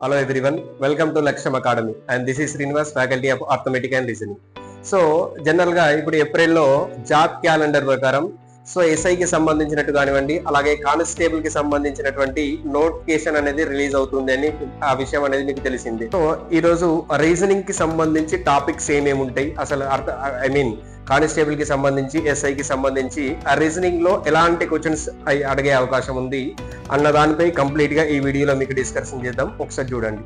Hello everyone, welcome to Laksham Academy and this is Srinivas, faculty of Arithmetic and Reasoning. So జనరల్గా ఇప్పుడు ఏప్రిల్లో job calendar ప్రకారం ఎస్ఐకి సంబంధించినట్టు కానివ్వండి, అలాగే కానిస్టేబుల్ కి సంబంధించినటువంటి నోటిఫికేషన్ అనేది రిలీజ్ అవుతుంది అని ఆ విషయం అనేది మీకు తెలిసింది. సో ఈ రోజు రీజనింగ్ కి సంబంధించి టాపిక్స్ ఏమేమి ఉంటాయి, అసలు కానిస్టేబుల్ కి సంబంధించి ఎస్ఐకి సంబంధించి ఆ రీజనింగ్ లో ఎలాంటి క్వశ్చన్స్ అడిగే అవకాశం ఉంది అన్న దానిపై కంప్లీట్ గా ఈ వీడియోలో మీకు డిస్కషన్ చేద్దాం. ఒకసారి చూడండి.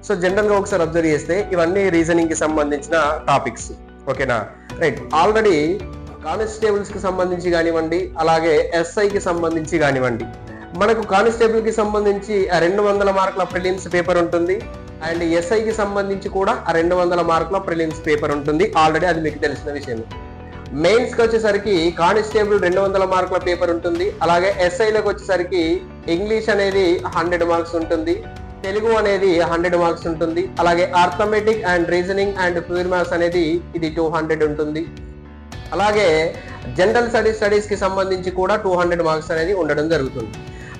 సో జనరల్ గా ఒకసారి అబ్జర్వ్ చేస్తే ఇవన్నీ రీజనింగ్ కి సంబంధించిన టాపిక్స్. ఓకేనా, రైట్. ఆల్రెడీ కానిస్టేబుల్స్ కి సంబంధించి కానివ్వండి, అలాగే ఎస్ఐకి సంబంధించి కానివ్వండి, మనకు కానిస్టేబుల్ కి సంబంధించి 200 మార్కుల ప్రిలిమ్స్ పేపర్ ఉంటుంది అండ్ ఎస్ఐకి సంబంధించి కూడా 200 మార్కుల ప్రిలిమ్స్ పేపర్ ఉంటుంది. ఆల్రెడీ అది మీకు తెలిసిన విషయం. మెయిన్స్ కి వచ్చేసరికి కానిస్టేబుల్ 200 మార్కుల పేపర్ ఉంటుంది, అలాగే ఎస్ఐలకు వచ్చేసరికి ఇంగ్లీష్ అనేది 100 మార్క్స్ ఉంటుంది, తెలుగు అనేది 100 మార్క్స్ ఉంటుంది, అలాగే arithmetic and reasoning and pure maths అనేది ఇది 200 ఉంటుంది. అలాగే జనరల్ స్టడీస్ కి సంబంధించి కూడా 200 మార్క్స్ అనేది ఉండడం జరుగుతుంది.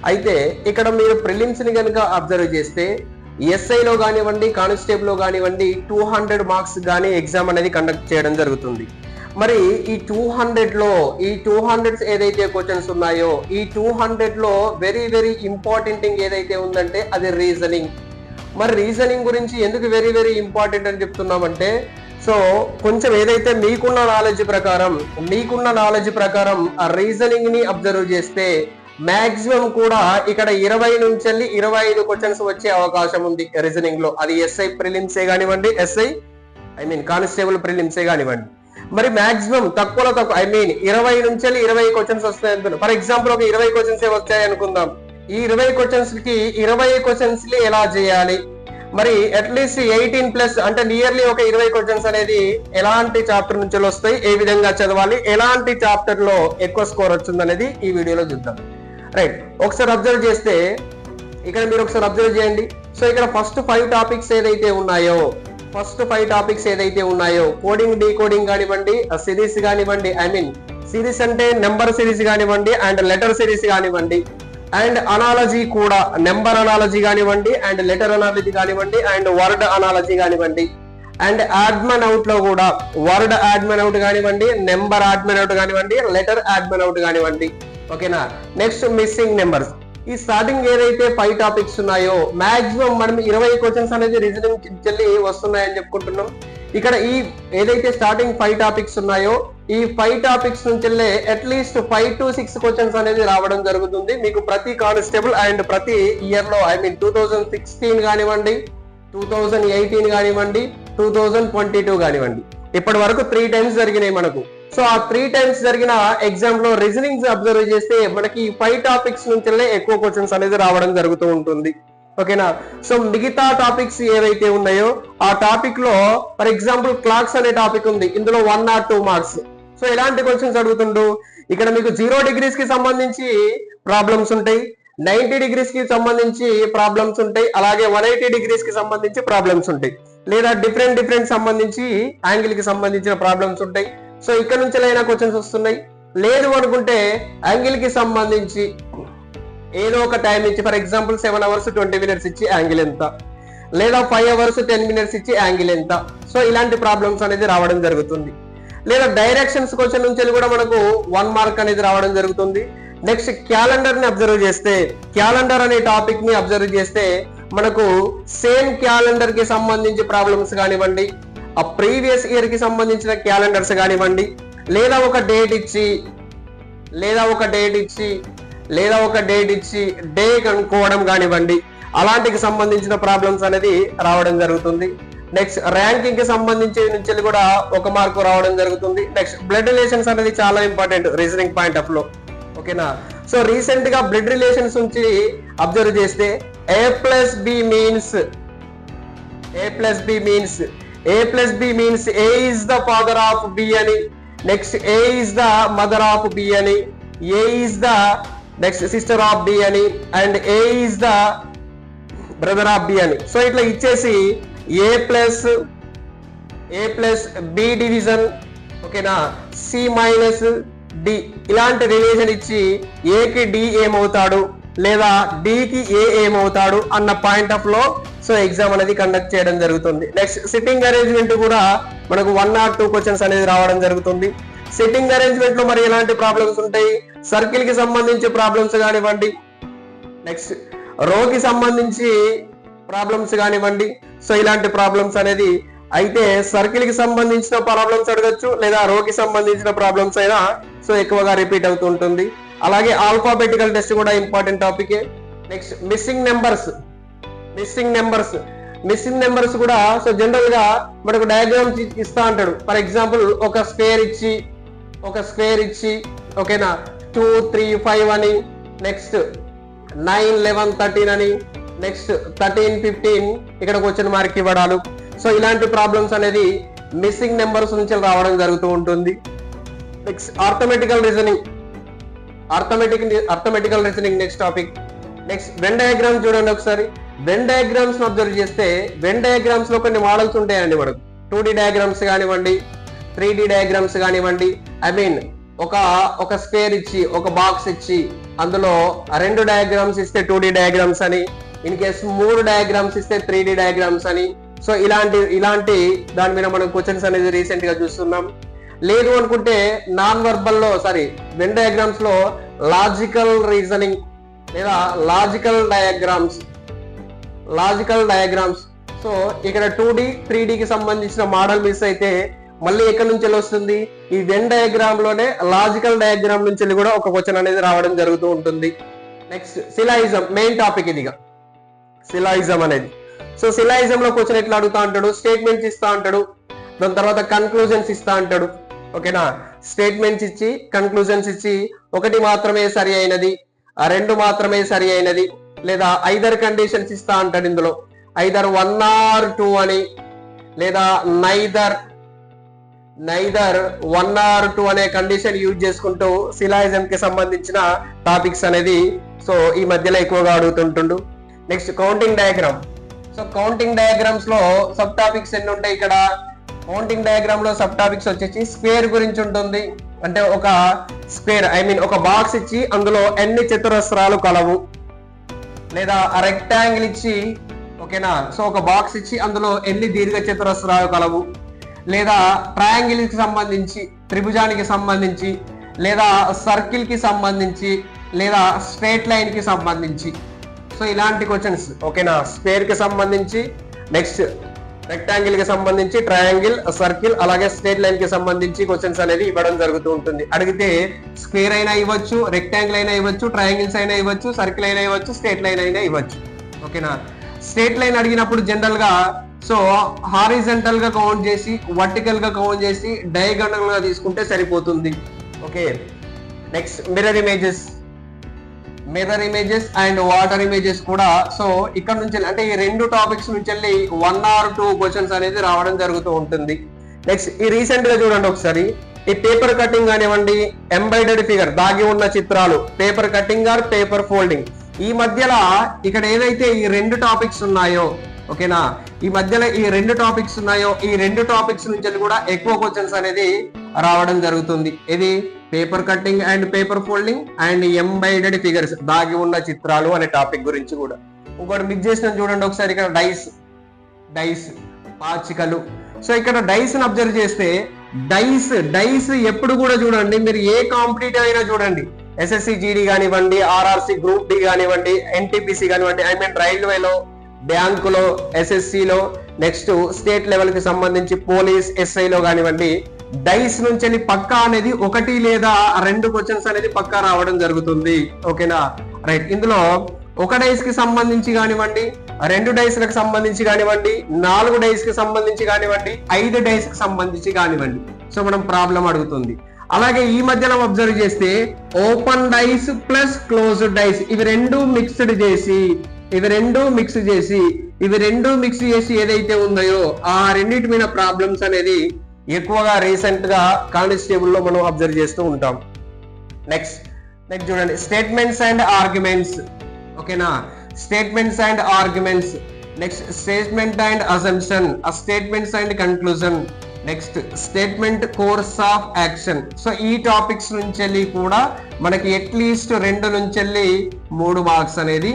అయితే ఇక్కడ మీరు ప్రిలిమ్స్ ని కనుక అబ్జర్వ్ చేస్తే ఎస్ఐలో కానివ్వండి, కానిస్టేబుల్ లో కానివ్వండి 200 మార్క్స్ కానీ ఎగ్జామ్ అనేది కండక్ట్ చేయడం జరుగుతుంది. మరి ఈ 200 ఏదైతే క్వశ్చన్స్ ఉన్నాయో ఈ 200 లో వెరీ వెరీ ఇంపార్టెంట్ థింగ్ ఏదైతే ఉందంటే అది రీజనింగ్. మరి రీజనింగ్ గురించి ఎందుకు వెరీ వెరీ ఇంపార్టెంట్ అని చెప్తున్నామంటే, సో కొంచెం ఏదైతే మీకున్న నాలెడ్జ్ ప్రకారం ఆ రీజనింగ్ ని అబ్జర్వ్ చేస్తే మాక్సిమం కూడా ఇక్కడ 20 నుంచి 25 క్వశ్చన్స్ వచ్చే అవకాశం ఉంది రీజనింగ్ లో. అది ఎస్ఐ ప్రిలిమ్సే కానివ్వండి, కానిస్టేబుల్ ప్రిలిమ్సే కానివ్వండి. మరి మాక్సిమం తక్కువలో తక్కువ 20 నుంచి 20 క్వశ్చన్స్ వస్తాయి అనుకున్నాం. ఫర్ ఎగ్జాంపుల్ ఒక 20 క్వశ్చన్స్ వచ్చాయి అనుకుందాం. ఈ 20 క్వశ్చన్స్ కి ఎలా చేయాలి, మరి అట్లీస్ట్ 18+ అంటే నియర్లీ ఒక 20 క్వశ్చన్స్ అనేది ఎలాంటి చాప్టర్ నుంచి వస్తాయి, ఏ విధంగా చదవాలి, ఎలాంటి చాప్టర్ లో ఎక్కువ స్కోర్ వచ్చింది అనేది ఈ వీడియోలో చూద్దాం. రైట్, ఒకసారి అబ్జర్వ్ చేస్తే ఇక్కడ మీరు ఒకసారి అబ్జర్వ్ చేయండి. సో ఇక్కడ ఫస్ట్ 5 టాపిక్స్ ఏదైతే ఉన్నాయో కోడింగ్, డీకోడింగ్ కానివ్వండి, సిరీస్ కానివ్వండి, సిరీస్ అంటే నెంబర్ సిరీస్ కానివ్వండి అండ్ లెటర్ సిరీస్ కానివ్వండి, అండ్ అనాలజీ కూడా నెంబర్ అనాలజీ కానివ్వండి అండ్ లెటర్ అనాలజీ కానివ్వండి అండ్ వర్డ్ అనాలజీ కానివ్వండి, అండ్ యాడ్మన్ అవుట్ లో కూడా వర్డ్ యాడ్మన్ అవుట్ కానివ్వండి, నెంబర్ యాడ్మన్ అవుట్ కానివ్వండి, లెటర్ యాడ్మన్ అవుట్ కానివ్వండి. ఓకేనా, నెక్స్ట్ మిస్సింగ్ నెంబర్స్. ఈ స్టార్టింగ్ ఏదైతే 5 టాపిక్స్ ఉన్నాయో మాక్సిమం మనం 20 క్వశ్చన్స్ అనేది రీజనింగ్ చెల్లి వస్తున్నాయని చెప్పుకుంటున్నాం. ఇక్కడ ఈ ఏదైతే స్టార్టింగ్ 5 టాపిక్స్ ఉన్నాయో ఈ 5 టాపిక్స్ నుంచి అట్లీస్ట్ 5 to 6 క్వశ్చన్స్ అనేది రావడం జరుగుతుంది మీకు ప్రతి కానిస్టేబుల్ అండ్ ప్రతి ఇయర్ లో. 2016 కానివ్వండి, 2018 కానివ్వండి, 2022 కానివ్వండి, ఇప్పటి వరకు 3 times జరిగినాయి మనకు. సో ఆ 3 times జరిగిన ఎగ్జామ్ లో రీజనింగ్ అబ్జర్వ్ చేస్తే మనకి 5 టాపిక్స్ నుంచి ఎక్కువ క్వశ్చన్స్ అనేది రావడం జరుగుతూ ఉంటుంది. ఓకేనా, సో మిగతా టాపిక్స్ ఏవైతే ఉన్నాయో ఆ టాపిక్ లో ఫర్ ఎగ్జాంపుల్ క్లాక్స్ అనే టాపిక్ ఉంది, ఇందులో 1 or 2 మార్క్స్. సో ఎలాంటి క్వశ్చన్స్ అడుగుతుండు, ఇక్కడ మీకు 0 degrees కి సంబంధించి ప్రాబ్లమ్స్ ఉంటాయి, 90 degrees కి సంబంధించి ప్రాబ్లమ్స్ ఉంటాయి, అలాగే 180 degrees కి సంబంధించి ప్రాబ్లమ్స్ ఉంటాయి, లేదా డిఫరెంట్ సంబంధించి యాంగిల్ కి సంబంధించిన ప్రాబ్లమ్స్ ఉంటాయి. సో ఇక్కడ నుంచి అయినా క్వశ్చన్స్ వస్తున్నాయి. లేదు అనుకుంటే యాంగిల్ కి సంబంధించి ఏదో ఒక టైం ఇచ్చి ఫర్ ఎగ్జాంపుల్ 7 hours 20 minutes ఇచ్చి యాంగిల్ ఎంత, లేదా 5 hours 10 minutes ఇచ్చి యాంగిల్ ఎంత. సో ఇలాంటి ప్రాబ్లమ్స్ అనేది రావడం జరుగుతుంది. లేదా డైరెక్షన్స్ క్వశ్చన్ నుంచి కూడా మనకు 1 mark అనేది రావడం జరుగుతుంది. నెక్స్ట్ క్యాలెండర్ ని అబ్జర్వ్ చేస్తే, క్యాలెండర్ అనే టాపిక్ ని అబ్జర్వ్ చేస్తే మనకు సేమ్ క్యాలెండర్ కి సంబంధించి ప్రాబ్లమ్స్ కానివ్వండి, ఆ ప్రీవియస్ ఇయర్ కి సంబంధించిన క్యాలెండర్స్ కానివ్వండి, లేదా ఒక డేట్ ఇచ్చి డే కనుక్కోవడం కానివ్వండి, అలాంటికి సంబంధించిన ప్రాబ్లమ్స్ అనేది రావడం జరుగుతుంది. నెక్స్ట్ ర్యాంకింగ్ కి సంబంధించి నుంచి కూడా 1 mark రావడం జరుగుతుంది. నెక్స్ట్ బ్లడ్ రిలేషన్స్ అనేది చాలా ఇంపార్టెంట్ రీజనింగ్ పాయింట్ ఆఫ్ లో. ఓకేనా, సో రీసెంట్ గా బ్లడ్ రిలేషన్స్ నుంచి అబ్జర్వ్ చేస్తే A plus B means A is the father of B అని, next A is the mother of B అని, A is the next sister of B అని, and A is the brother of B అని. So ఇట్లా ఇచ్చేసి A plus B division, ఓకేనా, C minus D ఇలాంటి relation ఇచ్చి A కి D ఏమవుతాడు, లేదా డికి ఏమవుతాడు అన్న పాయింట్ ఆఫ్ లో సో ఎగ్జామ్ అనేది కండక్ట్ చేయడం జరుగుతుంది. నెక్స్ట్ సిట్టింగ్ అరేంజ్మెంట్ కూడా మనకు 1 or 2 క్వశ్చన్స్ అనేది రావడం జరుగుతుంది. సిట్టింగ్ అరేంజ్మెంట్ లో మరి ఎలాంటి ప్రాబ్లమ్స్ ఉంటాయి, సర్కిల్ కి సంబంధించి ప్రాబ్లమ్స్ కానివ్వండి, నెక్స్ట్ రోకి సంబంధించి ప్రాబ్లమ్స్ కానివ్వండి, సో ఇలాంటి ప్రాబ్లమ్స్ అనేది అయితే సర్కిల్ కి సంబంధించిన ప్రాబ్లమ్స్ అడగచ్చు, లేదా రోకి సంబంధించిన ప్రాబ్లమ్స్ అయినా సో ఎక్కువగా రిపీట్ అవుతూ ఉంటుంది. అలాగే ఆల్ఫాబెటికల్ టెస్ట్ కూడా important topic. Next missing numbers కూడా సో జనరల్ గా మనకు డయాగ్రామ్స్ ఇస్తా అంటాడు. ఫర్ ఎగ్జాంపుల్ ఒక స్క్వేర్ ఇచ్చి ఓకేనా 2, 3, 5 అని, నెక్స్ట్ 9, 11, 13 అని, నెక్స్ట్ 13, 15 ఇక్కడ క్వశ్చన్ మార్క్ ఇవ్వడాలు. సో ఇలాంటి ప్రాబ్లమ్స్ అనేది మిస్సింగ్ నెంబర్స్ నుంచి రావడం జరుగుతూ ఉంటుంది. Next arithmetical reasoning next topic. Next Venn diagrams చూడండి ఒకసారి. వెన్ డయాగ్రామ్స్ అబ్జర్వ్ చేస్తే వెన్ డయాగ్రామ్స్ లో కొన్ని మోడల్స్ ఉంటాయండి మనకు. 2D డయాగ్రామ్స్ కానివ్వండి, 3D డయాగ్రామ్స్ కానివ్వండి. ఒక స్క్వేర్ ఇచ్చి ఒక బాక్స్ ఇచ్చి అందులో 2 డయాగ్రామ్స్ ఇస్తే 2D డయాగ్రామ్స్ అని, ఇన్ కేస్ 3 డయాగ్రామ్స్ ఇస్తే 3D డయాగ్రామ్స్ అని. సో ఇలాంటి దాని మీద మనం క్వశ్చన్స్ అనేది రీసెంట్ గా చూస్తున్నాం. లేదు అనుకుంటే వెన్ డయాగ్రామ్స్ లో లాజికల్ రీజనింగ్ లేదా లాజికల్ డయాగ్రామ్స్. సో ఇక్కడ 2D 3D కి సంబంధించిన మోడల్ మిస్ అయితే మళ్ళీ ఎక్కడి నుంచి వస్తుంది, ఈ వెన్ డయాగ్రామ్ లోనే లాజికల్ డయాగ్రామ్ నుంచి కూడా ఒక క్వశ్చన్ అనేది రావడం జరుగుతూ ఉంటుంది. నెక్స్ట్ సిలాయిజం, మెయిన్ టాపిక్ ఇదిగా సిలాయిజం అనేది. సో సిలాయిజం లో క్వశ్చన్ ఎట్లా అడుగుతా అంటాడు, స్టేట్మెంట్స్ ఇస్తా అంటాడు, దాని తర్వాత కన్క్లూజన్స్ ఇస్తా అంటాడు. ఓకేనా, స్టేట్మెంట్స్ ఇచ్చి కన్క్లూజన్స్ ఇచ్చి 1 మాత్రమే సరి అయినది, 2 మాత్రమే సరి అయినది, లేదా ఐదర్ కండిషన్స్ ఇస్తా అంటాడు. ఇందులో ఐదర్ 1 or 2 అని, లేదా నైదర్ 1 or 2 అనే కండిషన్ యూజ్ చేసుకుంటూ సిలాయిజం కి సంబంధించిన టాపిక్స్ అనేది సో ఈ మధ్యలో ఎక్కువగా అడుగుతుంటుండు. Next counting diagram. So counting diagrams లో సబ్ టాపిక్స్ ఎన్ని ఉంటాయి ఇక్కడ. కౌంటింగ్ డయాగ్రామ్ లో సబ్ టాపిక్స్ వచ్చేసి స్క్వేర్ గురించి ఉంటుంది. అంటే ఒక స్క్వేర్ ఒక బాక్స్ ఇచ్చి అందులో ఎన్ని చతురస్రాలు కలవు, లేదా రెక్టాంగిల్ ఇచ్చి ఓకేనా, సో ఒక బాక్స్ ఇచ్చి అందులో ఎన్ని దీర్ఘ చతురస్రాలు కలవు, లేదా ట్రయాంగిల్ కి సంబంధించి, త్రిభుజానికి సంబంధించి, లేదా సర్కిల్ కి సంబంధించి, లేదా స్ట్రేట్ లైన్ కి సంబంధించి. సో ఇలాంటి క్వశ్చన్స్ ఓకేనా, స్క్వేర్ కి సంబంధించి, నెక్స్ట్ రెక్టాంగిల్ కి సంబంధించి, ట్రయాంగిల్, సర్కిల్, అలాగే స్ట్రేట్ లైన్ కి సంబంధించి క్వశ్చన్స్ అనేది ఇవ్వడం జరుగుతూ ఉంటుంది. అడిగితే స్క్వేర్ అయినా ఇవ్వచ్చు, రెక్టాంగిల్ అయినా ఇవ్వచ్చు, ట్రయాంగిల్స్ అయినా ఇవ్వచ్చు, సర్కిల్ అయినా ఇవ్వచ్చు, స్ట్రేట్ లైన్ అయినా ఇవ్వచ్చు. ఓకేనా, స్ట్రేట్ లైన్ అడిగినప్పుడు జనరల్ గా సో హారిజంటల్ గా కౌంట్ చేసి, వర్టికల్ గా కౌంట్ చేసి, డయాగోనల్ గా తీసుకుంటే సరిపోతుంది. Okay, next mirror images and water images కూడా సో ఇక్కడ నుంచి అంటే ఈ 2 టాపిక్స్ నుంచి వెళ్ళి 1 or 2 క్వశ్చన్స్ అనేది రావడం జరుగుతూ ఉంటుంది. నెక్స్ట్ ఈ రీసెంట్ గా చూడండి ఒకసారి, ఈ పేపర్ కటింగ్ కానివ్వండి, ఎంబ్రాయిడరీ ఫిగర్, దాగి ఉన్న చిత్రాలు, paper cutting are paper folding. ఈ మధ్యలో ఇక్కడ ఏదైతే ఈ 2 టాపిక్స్ ఉన్నాయో ఓకేనా, ఈ మధ్యలో ఈ 2 టాపిక్స్ ఉన్నాయో ఈ 2 టాపిక్స్ నుంచి కూడా ఎక్కువ క్వశ్చన్స్ అనేది రావడం జరుగుతుంది. ఇది paper cutting and paper folding and embroidery figures, దాగి ఉన్న చిత్రాలు అనే టాపిక్ గురించి కూడా. ఇంకోటి మిక్స్ చేసిన చూడండి ఒకసారి, ఇక్కడ డైస్ పాచికలు. సో ఇక్కడ డైస్ ని అబ్జర్వ్ చేస్తే డైస్ ఎప్పుడు కూడా చూడండి, మీరు ఏ కాంపిటేటివ్ అయినా చూడండి, ఎస్ఎస్సి జీడీ కానివ్వండి, ఆర్ఆర్సి గ్రూప్ డి కానివ్వండి, ఎన్టీపీసీ కానివ్వండి, రైల్వేలో, బ్యాంకులో, ఎస్ఎస్సిలో, నెక్స్ట్ స్టేట్ లెవెల్ కి సంబంధించి పోలీస్ ఎస్ఐలో కానివ్వండి, డైస్ నుంచి పక్కా అనేది 1 లేదా 2 క్వశ్చన్స్ అనేది పక్కా రావడం జరుగుతుంది. ఓకేనా, రైట్. ఇందులో 1 డైస్ కి సంబంధించి కానివ్వండి, 2 డైస్లకు సంబంధించి కానివ్వండి, 4 డైస్ కి సంబంధించి కానివ్వండి, 5 డైస్ కి సంబంధించి కానివ్వండి, సో మనం ప్రాబ్లం అడుగుతుంది. అలాగే ఈ మధ్యలో అబ్జర్వ్ చేస్తే open dice plus closed dice, ఇవి రెండు మిక్స్ చేసి ఏదైతే ఉందో ఆ రెండింటి మీద ప్రాబ్లమ్స్ అనేది ఎక్కువగా రీసెంట్ గా కానిస్టేబుల్ లో మనం అబ్జర్వ్ చేస్తూ ఉంటాం. నెక్స్ట్ చూడండి, స్టేట్మెంట్స్ అండ్ ఆర్గ్యుమెంట్స్. ఓకేనా, statements and arguments. Next statement and assumption, statements and conclusion. Next statement course of action. So ఈ టాపిక్స్ నుంచి కూడా మనకి అట్లీస్ట్ 2 నుంచి 3 మార్క్స్ అనేది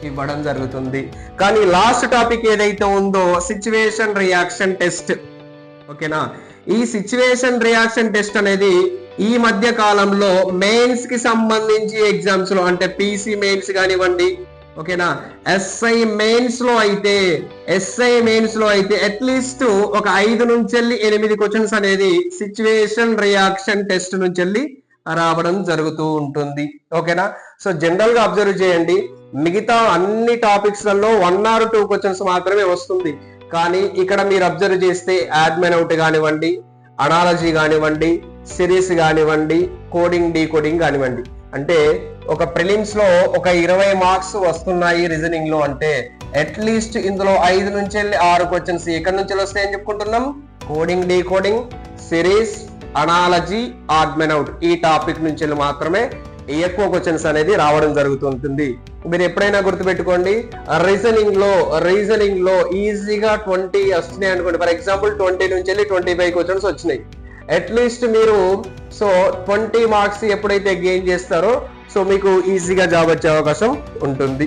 ఇవ్వడం జరుగుతుంది. కానీ లాస్ట్ టాపిక్ ఏదైతే ఉందో సిచ్యువేషన్ రియాక్షన్ టెస్ట్. ఓకేనా, ఈ సిచ్యువేషన్ రియాక్షన్ టెస్ట్ అనేది ఈ మధ్య కాలంలో మెయిన్స్ కి సంబంధించి ఎగ్జామ్స్ లో, అంటే పీసీ మెయిన్స్ కానివ్వండి, ఓకేనా, ఎస్ఐ మెయిన్స్ లో అయితే అట్లీస్ట్ ఒక 5 నుంచి 8 క్వశ్చన్స్ అనేది సిచ్యువేషన్ రియాక్షన్ టెస్ట్ నుంచి రావడం జరుగుతూ ఉంటుంది. ఓకేనా, సో జనరల్ గా అబ్జర్వ్ చేయండి, మిగతా అన్ని టాపిక్స్ లలో 1 or 2 క్వశ్చన్స్ మాత్రమే వస్తుంది. కానీ ఇక్కడ మీరు అబ్జర్వ్ చేస్తే అడ్మిన్ అవుట్ కానివ్వండి, అనాలజీ కానివ్వండి, సిరీస్ కానివ్వండి, కోడింగ్ డీకోడింగ్ కానివ్వండి, అంటే ఒక ప్రిలిమ్స్ లో ఒక 20 మార్క్స్ వస్తున్నాయి రీజనింగ్ లో అంటే అట్లీస్ట్ ఇందులో 5 నుంచి 6 క్వశ్చన్స్ ఎక్కడి నుంచి వస్తాయని చెప్పుకుంటున్నాం. Coding decoding, series, analogy, admin out, ఈ టాపిక్ నుంచి మాత్రమే ఎక్కువ క్వశ్చన్స్ అనేది రావడం జరుగుతుంటుంది. మీరు ఎప్పుడైనా గుర్తుపెట్టుకోండి, రీజనింగ్ లో ఈజీగా 20 వస్తున్నాయి అనుకోండి. ఫర్ ఎగ్జాంపుల్ 20 నుంచి 25 క్వశ్చన్స్ వచ్చినాయి. అట్లీస్ట్ మీరు 20 మార్క్స్ ఎప్పుడైతే గెయిన్ చేస్తారో మీకు ఈజీగా జాబ్ వచ్చే అవకాశం ఉంటుంది.